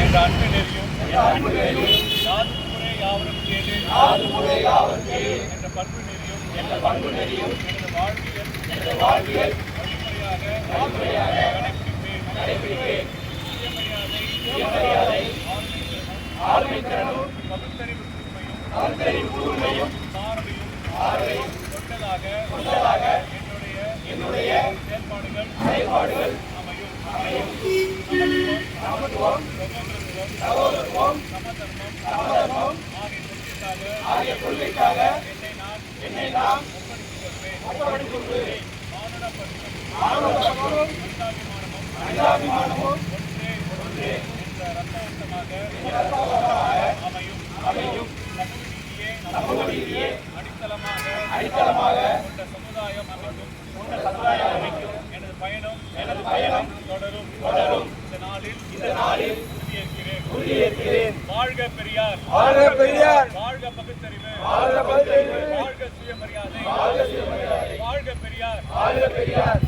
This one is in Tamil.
என்ற அன்பு நெறியும் யாதும் ஊரே யாவரும் கேளு என்ற பண்பு நெறியும் எனது வாழ்வியல் வழிமுறையாக கடைபிடிப்பேன். சுயமரியாதை ஆளுமைத்திறனும் பகுத்தறிவு கூர்மையும் பார்வையும் கொண்டதாக என்னுடைய செயல்பாடுகள் அமையும். சமத்துவம், சகோதரத்துவம், சமதர்மம் ஆகிய கொள்கைக்காக என்னை நான் ஒப்படைத்துக் கொள்வேன். மானுடப்பற்றும் மனிதாபிமானமும் ஒன்றே என்ற ரத்தோட்டமாக அமையும். சமூக நீதியே அடித்தளமாக கொண்ட சமுதாயம் அமைக்கும். எனது பயணம் தொடரும். இந்த நாளில் உறுதியேற்கிறேன். வாழ்க பெரியார், வாழ்க பகுத்தறிவு, வாழ்க சுயமரியாதை, வாழ்க பெரியார்.